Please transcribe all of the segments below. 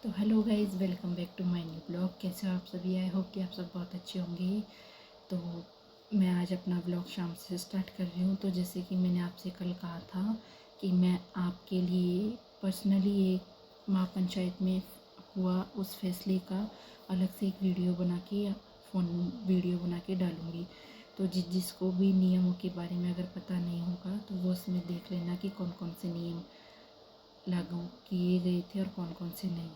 तो hello guys, welcome back to my new blog. कैसे हो आप सभी? आई होप कि आप सब बहुत अच्छे होंगे। तो मैं आज अपना ब्लॉग शाम से स्टार्ट कर रही हूँ। तो जैसे कि मैंने आपसे कल कहा था कि मैं आपके लिए पर्सनली एक महापंचायत में हुआ उस फैसले का अलग से एक वीडियो बना के वीडियो बना के डालूँगी। तो जिसको भी नियमों के बारे में अगर पता नहीं होगा तो वो उसमें देख लेना कि कौन कौन से नियम लागू किए गए थे और कौन कौन से नहीं।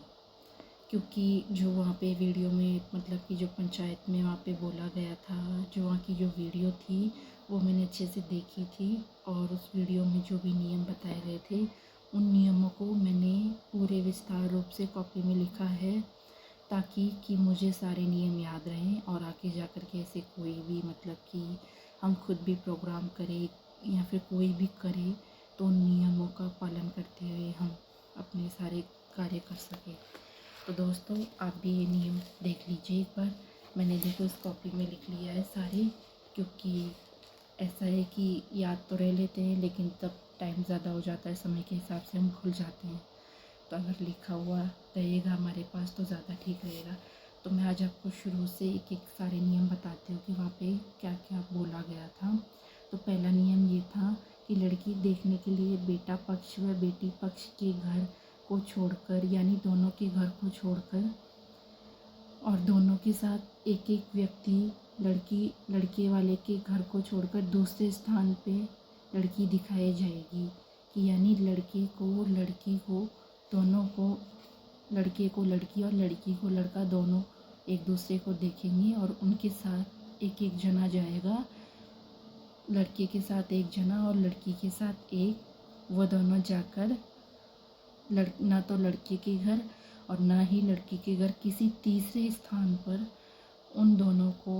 क्योंकि जो वहाँ पे वीडियो में मतलब कि जो पंचायत में वहाँ पे बोला गया था, जो वहाँ की जो वीडियो थी वो मैंने अच्छे से देखी थी। और उस वीडियो में जो भी नियम बताए गए थे उन नियमों को मैंने पूरे विस्तार रूप से कॉपी में लिखा है, ताकि कि मुझे सारे नियम याद रहें और आगे जा कर के ऐसे कोई भी मतलब कि हम खुद भी प्रोग्राम करें या फिर कोई भी करे तो उन नियमों का पालन करते हुए हम अपने सारे कार्य कर सकें। तो दोस्तों, आप भी ये नियम देख लीजिए एक बार। मैंने देखो इस कॉपी में लिख लिया है सारे, क्योंकि ऐसा है कि याद तो रह लेते हैं लेकिन तब टाइम ज़्यादा हो जाता है, समय के हिसाब से हम भूल जाते हैं। तो अगर लिखा हुआ रहेगा हमारे पास तो ज़्यादा ठीक रहेगा। तो मैं आज आपको शुरू से एक एक सारे नियम बताती हूँ कि वहाँ पे क्या क्या बोला गया था। तो पहला नियम ये था कि लड़की देखने के लिए बेटा पक्ष व बेटी पक्ष के घर को छोड़कर, यानी दोनों के घर को छोड़कर और दोनों के साथ एक एक व्यक्ति, लड़के वाले के घर को छोड़कर दूसरे स्थान पे लड़की दिखाई जाएगी। कि यानी लड़के को लड़की को दोनों को, लड़के को लड़की और लड़की को लड़का दोनों एक दूसरे को देखेंगे और उनके साथ एक एक जना जाएगा। लड़के के साथ एक जना और लड़की के साथ एक, वो दोनों जाकर ना तो लड़के के घर और ना ही लड़की के घर, किसी तीसरे स्थान पर उन दोनों को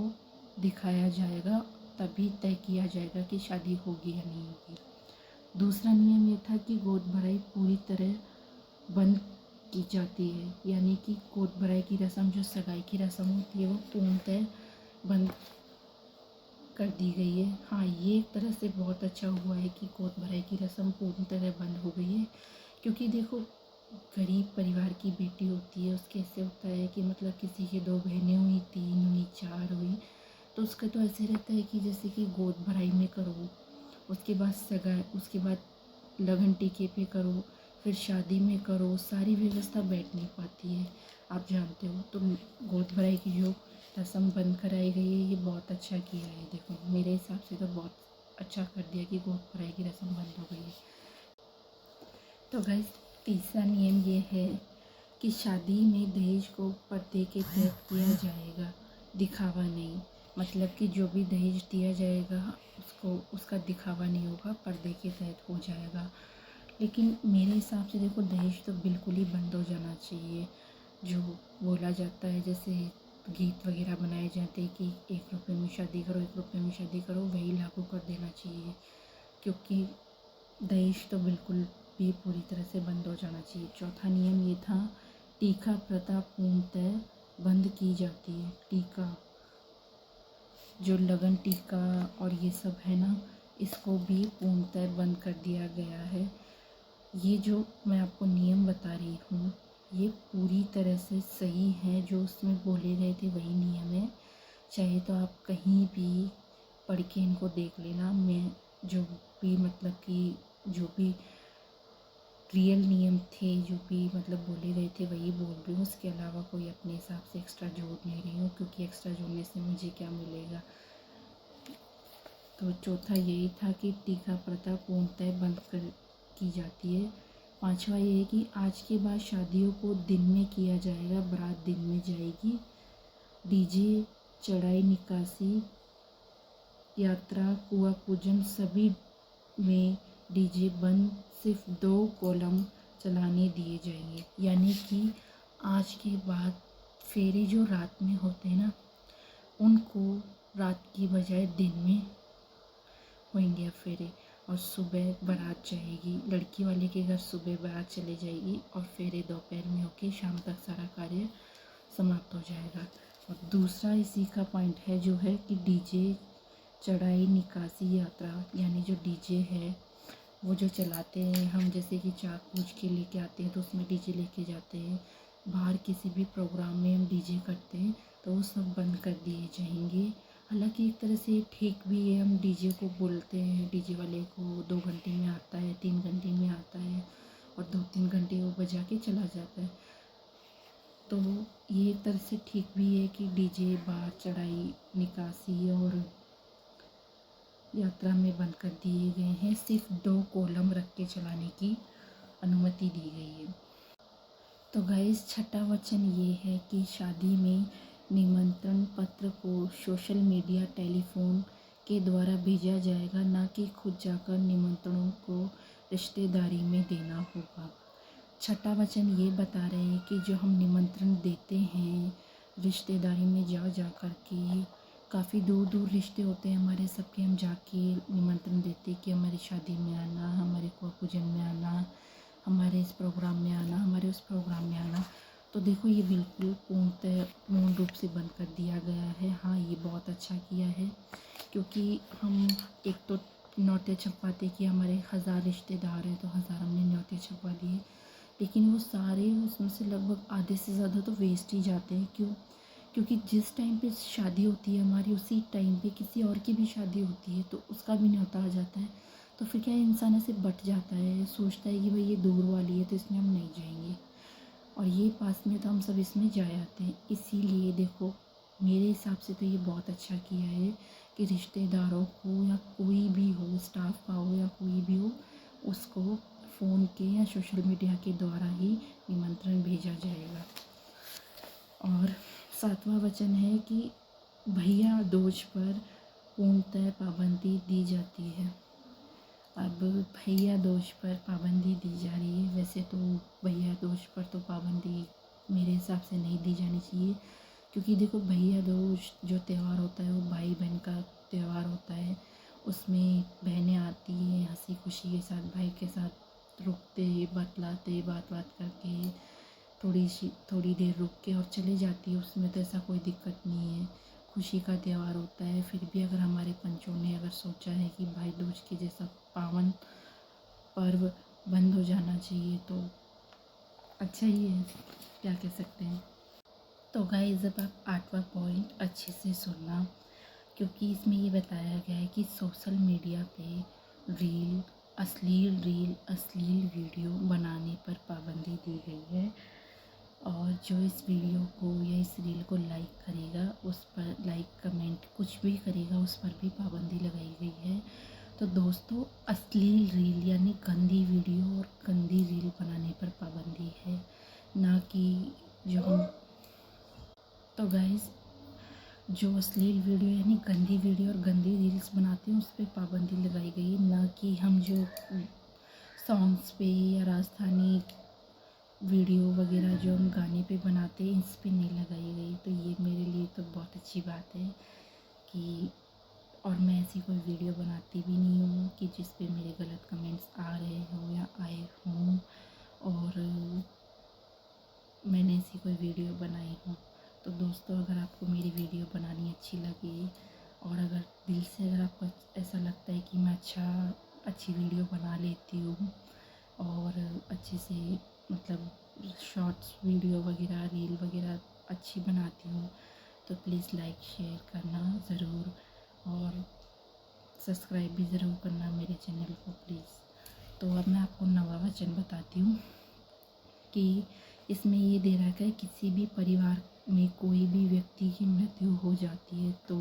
दिखाया जाएगा। तभी तय किया जाएगा कि शादी होगी या नहीं होगी। दूसरा नियम ये था कि गोद भराई पूरी तरह बंद की जाती है, यानी कि गोद भराई की रस्म, जो सगाई की रस्म होती है, वो पूर्णतः बंद कर दी गई है। हाँ, ये एक तरह से बहुत अच्छा हुआ है कि गोद भराई की रस्म पूर्ण तरह बंद हो गई है। क्योंकि देखो, गरीब परिवार की बेटी होती है, उसके ऐसे होता है कि मतलब किसी के 2 बहनें हुई, 3 हुई, 4 हुई, तो उसका तो ऐसे रहता है कि जैसे कि गोद भराई में करो, उसके बाद उसके बाद लगन टीके पे करो, फिर शादी में करो, सारी व्यवस्था बैठ नहीं पाती है, आप जानते हो। तो गोद भराई की जो रस्म बंद कराई गई है, ये बहुत अच्छा किया है। देखो, मेरे हिसाब से तो बहुत अच्छा कर दिया कि गोद भराई की रस्म बंद हो गई है। तो गाइस, तीसरा नियम ये है कि शादी में दहेज को पर्दे के तहत किया जाएगा, दिखावा नहीं। मतलब कि जो भी दहेज दिया जाएगा उसको, उसका दिखावा नहीं होगा, पर्दे के तहत हो जाएगा। लेकिन मेरे हिसाब से देखो, दहेज तो बिल्कुल ही बंद हो जाना चाहिए। जो बोला जाता है, जैसे गीत वगैरह बनाए जाते हैं कि 1 रुपये में शादी करो, 1 रुपये में शादी करो, वही लागू कर देना चाहिए। क्योंकि दहेज तो बिल्कुल भी पूरी तरह से बंद हो जाना चाहिए। चौथा नियम ये था, टीका प्रथा पूर्णतः बंद की जाती है। टीका, जो लगन टीका और ये सब है ना, इसको भी पूर्णतः बंद कर दिया गया है। ये जो मैं आपको नियम बता रही हूँ, ये पूरी तरह से सही है। जो उसमें बोले गए थे वही नियम है। चाहे तो आप कहीं भी पढ़ के इनको देख लेना। मैं जो भी मतलब कि जो भी रियल नियम थे, जो भी मतलब बोले गए थे, वही बोल रही हूँ। उसके अलावा कोई अपने हिसाब से एक्स्ट्रा जोड़ नहीं रही हूँ, क्योंकि एक्स्ट्रा जोड़ने से मुझे क्या मिलेगा। तो चौथा यही था कि टीका प्रथा पूर्णतः बंद कर की जाती है। पांचवा ये है कि आज के बाद शादियों को दिन में किया जाएगा, बारात दिन में जाएगी। डीजे, चढ़ाई, निकासी, यात्रा, कुआं पूजन, सभी में डीजे बंद, सिर्फ 2 कॉलम चलाने दिए जाएंगे। यानी कि आज के बाद फेरे जो रात में होते हैं ना, उनको रात की बजाय दिन में होंगे फेरे। और सुबह बारात जाएगी, लड़की वाले के घर सुबह बारात चले जाएगी और फेरे दोपहर में होके शाम तक सारा कार्य समाप्त हो जाएगा। और दूसरा इसी का पॉइंट है जो है कि डीजे, चढ़ाई, निकासी, यात्रा, यानी जो डीजे है वो जो चलाते हैं हम, जैसे कि चाक पूछ के लेके आते हैं तो उसमें डीजे लेके जाते हैं। बाहर किसी भी प्रोग्राम में हम डीजे करते हैं तो वो सब बंद कर दिए जाएंगे। हालांकि एक तरह से ठीक भी है, हम डीजे को बोलते हैं डीजे वाले को 2 घंटे में आता है, 3 घंटे में आता है और 2-3 घंटे वो बजा के चला जाता है। तो ये एक तरह से ठीक भी है कि डीजे बाहर चढ़ाई निकासी और यात्रा में बंद कर दिए गए हैं। सिर्फ 2 कॉलम रख के चलाने की अनुमति दी गई है। तो गाइस, छठा वचन ये है कि शादी में निमंत्रण पत्र को सोशल मीडिया टेलीफोन के द्वारा भेजा जाएगा, ना कि खुद जाकर निमंत्रणों को रिश्तेदारी में देना होगा। छठा वचन ये बता रहे हैं कि जो हम निमंत्रण देते हैं रिश्तेदारी में जा कर के, काफ़ी दूर दूर रिश्ते होते हैं हमारे सबके, हम जाके निमंत्रण देते कि हमारी शादी में आना, हमारे कुआं पूजन में आना, हमारे इस प्रोग्राम में आना, हमारे उस प्रोग्राम में आना। तो देखो ये बिल्कुल पूर्ण रूप से बंद कर दिया गया है। हाँ, ये बहुत अच्छा किया है, क्योंकि हम एक तो न्योते छपवाते कि हमारे 1000 रिश्तेदार हैं तो 1000 हमने न्योते छपवा दिए, लेकिन वो सारे उसमें से लगभग आधे से ज़्यादा तो वेस्ट ही जाते हैं। क्यों? क्योंकि जिस टाइम पे शादी होती है हमारी, उसी टाइम पे किसी और की भी शादी होती है तो उसका भी न्योता आ जाता है। तो फिर क्या है, इंसान ऐसे बट जाता है, सोचता है कि भाई ये दूर वाली है तो इसमें हम नहीं जाएंगे, और ये पास में तो हम सब इसमें जा आते हैं। इसीलिए देखो, मेरे हिसाब से तो ये बहुत अच्छा किया है कि रिश्तेदारों को या कोई भी हो, स्टाफ का हो या कोई भी हो, उसको फ़ोन के या सोशल मीडिया के द्वारा ही निमंत्रण भेजा जाएगा। और 7वां वचन है कि भैया दूज पर पूर्णतः पाबंदी दी जाती है। अब भैया दूज पर पाबंदी दी जा रही है। वैसे तो भैया दूज पर तो पाबंदी मेरे हिसाब से नहीं दी जानी चाहिए, क्योंकि देखो भैया दूज जो त्यौहार होता है वो भाई बहन का त्यौहार होता है। उसमें बहनें आती हैं हंसी खुशी के साथ, भाई के साथ रुकते बतलाते बात करके थोड़ी देर रुक के और चले जाती है। उसमें तो ऐसा कोई दिक्कत नहीं है, खुशी का त्यौहार होता है। फिर भी अगर हमारे पंचों ने अगर सोचा है कि भाई दूज के जैसा पावन पर्व बंद हो जाना चाहिए तो अच्छा ही है, क्या कह सकते हैं। तो गाइस, अब आप 8वां पॉइंट अच्छे से सुनना, क्योंकि इसमें ये बताया गया है कि सोशल मीडिया पे अश्लील वीडियो बनाने पर पाबंदी दी गई है। और जो इस वीडियो को या इस रील को लाइक करेगा, उस पर लाइक कमेंट कुछ भी करेगा, उस पर भी पाबंदी लगाई गई है। तो दोस्तों, अश्लील रील यानी गंदी वीडियो और गंदी रील बनाने पर पाबंदी है, ना कि जो हम तो गाइस, जो अश्लील वीडियो यानी गंदी वीडियो और गंदी रील्स बनाते हैं उस पर पाबंदी लगाई गई है, ना कि हम जो सॉन्ग्स पे या राजस्थानी वीडियो वगैरह जो हम गाने पे बनाते हैं इस पे नहीं लगाई गई। तो ये मेरे लिए तो बहुत अच्छी बात है कि, और मैं ऐसी कोई वीडियो बनाती भी नहीं हूँ कि जिस पे मेरे गलत कमेंट्स आ रहे हों या आए हों, और मैंने ऐसी कोई वीडियो बनाई हो। तो दोस्तों, अगर आपको मेरी वीडियो बनानी अच्छी लगे और अगर दिल से अगर आपको ऐसा लगता है कि मैं अच्छी वीडियो बना लेती हूँ और अच्छे से मतलब शॉर्ट्स वीडियो वगैरह रील वगैरह अच्छी बनाती हूँ, तो प्लीज़ लाइक शेयर करना ज़रूर और सब्सक्राइब भी ज़रूर करना मेरे चैनल को प्लीज़। तो अब मैं आपको 9वां वचन बताती हूँ कि इसमें ये दे रखा है, किसी भी परिवार में कोई भी व्यक्ति की मृत्यु हो जाती है तो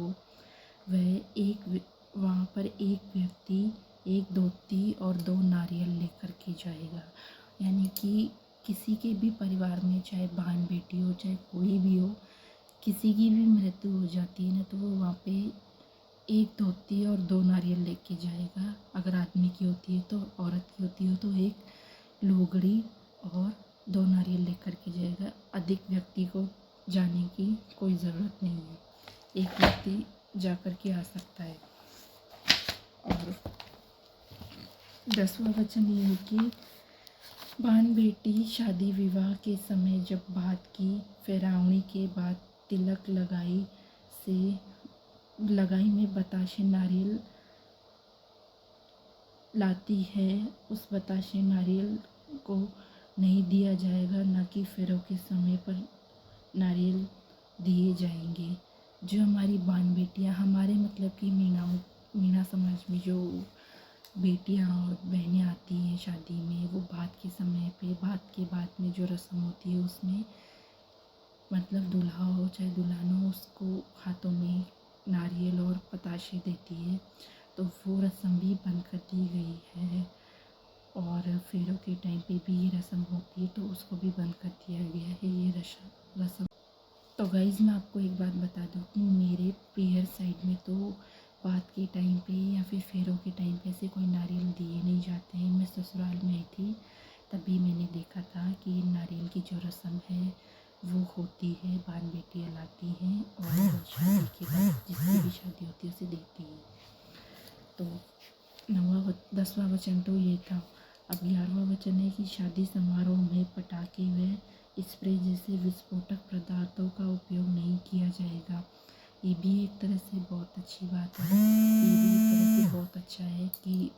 वहाँ पर एक व्यक्ति एक धोती और 2 नारियल लेकर के जाएगा। यानी कि किसी के भी परिवार में, चाहे बहन बेटी हो, चाहे कोई भी हो, किसी की भी मृत्यु हो जाती है ना, तो वो वहाँ पे एक धोती और 2 नारियल लेके जाएगा। अगर आदमी की होती है तो, औरत की होती है तो एक लोगड़ी और 2 नारियल लेकर के जाएगा। अधिक व्यक्ति को जाने की कोई ज़रूरत नहीं है, एक व्यक्ति जा कर के आ सकता है। और 10वां वचन ये है कि बहन बेटी शादी विवाह के समय जब बात की फेरावनी के बाद तिलक लगाई में बताशे नारियल लाती है, उस बताशे नारियल को नहीं दिया जाएगा, ना कि फेरों के समय पर नारियल दिए जाएंगे। जो हमारी बान बेटियाँ, हमारे मतलब कि मीणा समाज में जो बेटियाँ और बहनें आती हैं शादी में, वो भात के समय पे, भात के बाद में जो रस्म होती है उसमें मतलब दूल्हा हो चाहे दुल्हन हो, उसको हाथों में नारियल और बताशे देती है। तो वो रस्म भी बंद कर दी गई है। और फेरों के टाइम पे भी ये रस्म होती है, तो उसको भी बंद कर दिया गया है ये रस्म। तो गाइज़ मैं आपको एक बात बता दूँ कि मेरे पेयर साइड में तो बात के टाइम पे या फिर फेरों के टाइम पे ऐसे कोई नारियल दिए नहीं जाते हैं। मैं ससुराल में आई थी तभी मैंने देखा था कि नारियल की जो रस्म है वो होती है, बान बेटियाँ लाती हैं और शादी के बाद जिसकी भी शादी होती है उसे देती है। तो 10वां वचन तो ये था। अब 11वां वचन है कि शादी समारोह में पटाखे व स्प्रे जैसे विस्फोटक पदार्थों का उपयोग नहीं किया जाएगा। ये भी एक तरह से बहुत अच्छी बात है। ये भी एक तरह से बहुत अच्छा है कि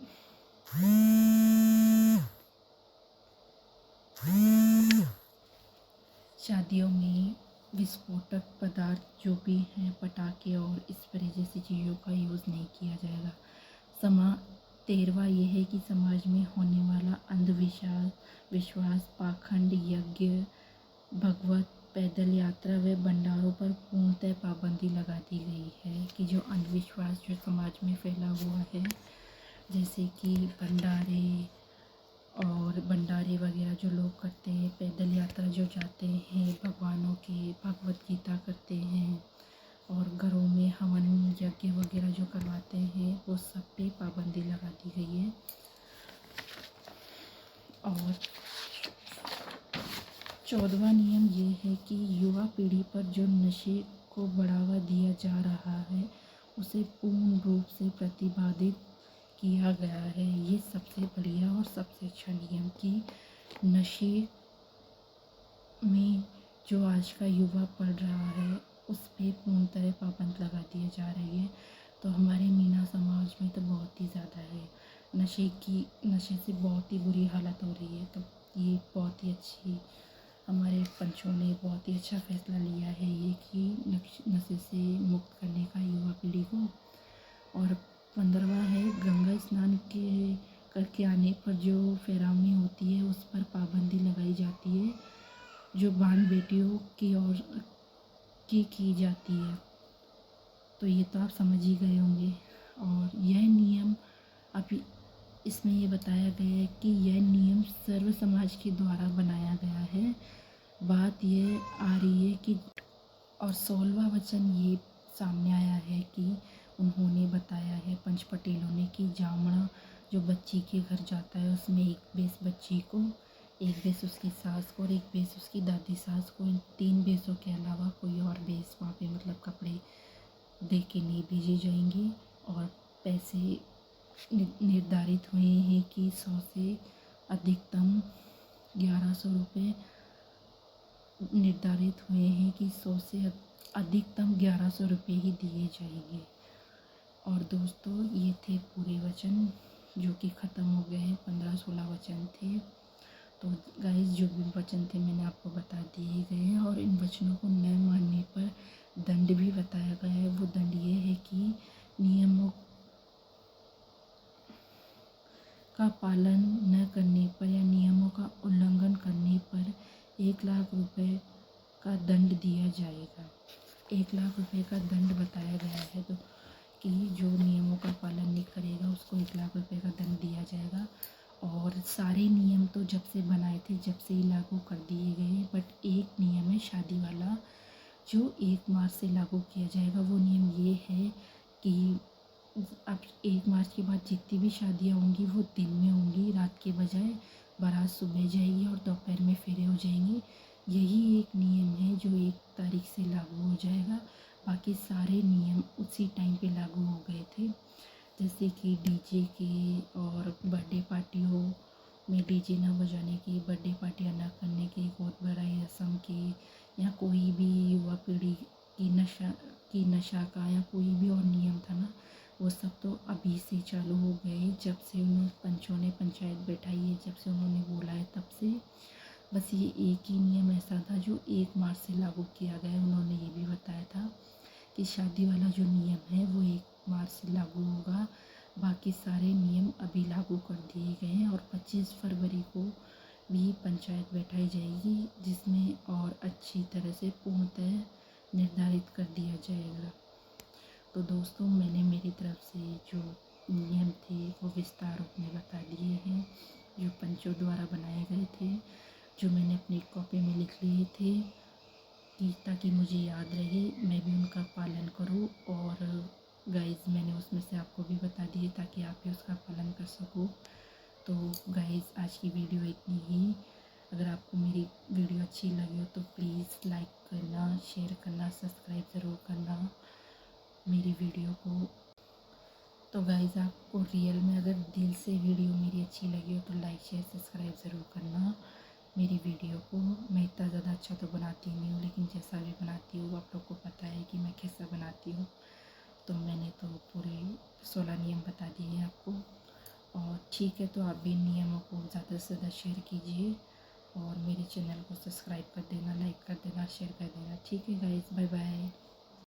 शादियों में विस्फोटक पदार्थ जो भी हैं, पटाखे और स्प्रे जैसी चीज़ों का यूज़ नहीं किया जाएगा। 13वां ये है कि समाज में होने वाला विश्वास, पाखंड, यज्ञ, भगवत पैदल यात्रा व भंडारों पर पूर्णतः पाबंदी लगा दी गई है। कि जो अंधविश्वास जो समाज में फैला हुआ है, जैसे कि भंडारे वगैरह जो लोग करते हैं, पैदल यात्रा जो जाते हैं, भगवानों के भगवत गीता करते हैं और घरों में हवन यज्ञ वगैरह जो करवाते हैं, वो सब पे पाबंदी लगा दी गई है। और 14वां नियम ये है कि युवा पीढ़ी पर जो नशे को बढ़ावा दिया जा रहा है उसे पूर्ण रूप से प्रतिबंधित किया गया है। ये सबसे बढ़िया और सबसे अच्छा नियम कि नशे में जो आज का युवा पढ़ रहा है उस पर पूर्ण तरह पाबंद लगा दिए जा रही है। तो हमारे मीणा समाज में तो बहुत ही ज़्यादा है, नशे से बहुत ही बुरी हालत हो रही है। तो ये बहुत ही अच्छी, हमारे पंचों ने बहुत ही अच्छा फैसला लिया है ये कि नशे से मुक्त करने का युवा पीढ़ी को। और 15वां है गंगा स्नान के करके आने पर जो फेरावनी होती है उस पर पाबंदी लगाई जाती है, जो बान बेटियों की ओर की जाती है। तो ये तो आप समझ ही गए होंगे। और यह नियम अभी इसमें ये बताया गया है कि यह नियम सर्व समाज के द्वारा बनाया गया है। बात ये आ रही है कि और 16वां वचन ये सामने आया है कि उन्होंने बताया है पंच पटेलों ने कि जामना जो बच्ची के घर जाता है उसमें एक बेस बच्ची को, एक बेस उसकी सास को और एक बेस उसकी दादी सास को, इन 3 बेसों के अलावा कोई और बेस वहाँ पे मतलब कपड़े दे के नहीं भेजे जाएंगे। और पैसे निर्धारित हुए हैं कि 100 से अधिकतम 1100 रुपये निर्धारित हुए हैं कि 100 से अधिकतम 1100 रुपये ही दिए जाएंगे। और दोस्तों ये थे पूरे वचन जो कि ख़त्म हो गए हैं, 15-16 वचन थे। तो गाइस जो भी वचन थे मैंने आपको बता दिए गए हैं। और इन वचनों को न मानने पर दंड भी बताया गया है। वो दंड ये है कि नियमों का पालन न करने पर या नियमों का उल्लंघन करने पर 1 लाख रुपए का दंड दिया जाएगा। 1 लाख रुपए का दंड बताया गया है। तो कि जो नियमों का पालन नहीं करेगा उसको 1 लाख रुपए का दंड दिया जाएगा। और सारे नियम तो जब से बनाए थे जब से ही लागू कर दिए गए, बट एक नियम है शादी वाला जो 1 मार्च से लागू किया जाएगा। वो नियम ये है कि अब 1 मार्च के बाद जितनी भी शादियाँ होंगी वो दिन में होंगी, रात के बजाय बारात सुबह जाएगी और दोपहर में फेरे हो जाएंगे। यही एक नियम है जो 1 तारीख से लागू हो जाएगा। बाकी सारे नियम उसी टाइम पे लागू हो गए थे, जैसे कि डीजे के और बर्थडे पार्टियों में डीजे ना बजाने की, बर्थडे पार्टियाँ ना करने की, बहुत बड़ा रस्म की, या कोई भी युवा पीढ़ी की नशा का या कोई भी और नियम था ना, वो सब तो अभी से चालू हो गए। जब से उन्होंने पंचों ने पंचायत बैठाई है, जब से उन्होंने बोला है तब से। बस ये एक ही नियम ऐसा था जो 1 मार्च से लागू किया गया है। उन्होंने ये भी बताया था कि शादी वाला जो नियम है वो 1 मार्च से लागू होगा, बाकी सारे नियम अभी लागू कर दिए गए हैं। और 25 फरवरी को भी पंचायत बैठाई जाएगी, जिसमें और अच्छी तरह से पूर्णतः निर्धारित कर दिया जाएगा। तो दोस्तों, मैंने मेरी तरफ से जो नियम थे वो विस्तार रूप में बता दिए हैं, जो पंचों द्वारा बनाए गए थे, जो मैंने अपनी कॉपी में लिख लिए थे कि ताकि मुझे याद रहे, मैं भी उनका पालन करूं। और गाइज़, मैंने उसमें से आपको भी बता दिए ताकि आप भी उसका पालन कर सको। तो गाइज़, आज की वीडियो इतनी ही। अगर आपको मेरी वीडियो अच्छी लगी हो तो प्लीज़ लाइक करना, शेयर करना, सब्सक्राइब ज़रूर करना मेरी वीडियो को। तो गाइज़, आपको रियल में अगर दिल से वीडियो मेरी अच्छी लगी हो तो लाइक शेयर सब्सक्राइब ज़रूर करना मेरी वीडियो को। मैं इतना ज़्यादा अच्छा तो बनाती नहीं हूँ, लेकिन जैसा भी बनाती हूँ आप लोग को पता है कि मैं कैसा बनाती हूँ। तो मैंने तो पूरे 16 नियम बता दिए हैं आपको। और ठीक है, तो आप भी नियमों को ज़्यादा से ज़्यादा शेयर कीजिए और मेरे चैनल को सब्सक्राइब कर देना, लाइक कर देना, शेयर कर देना। ठीक है गाइज़, बाय बाय।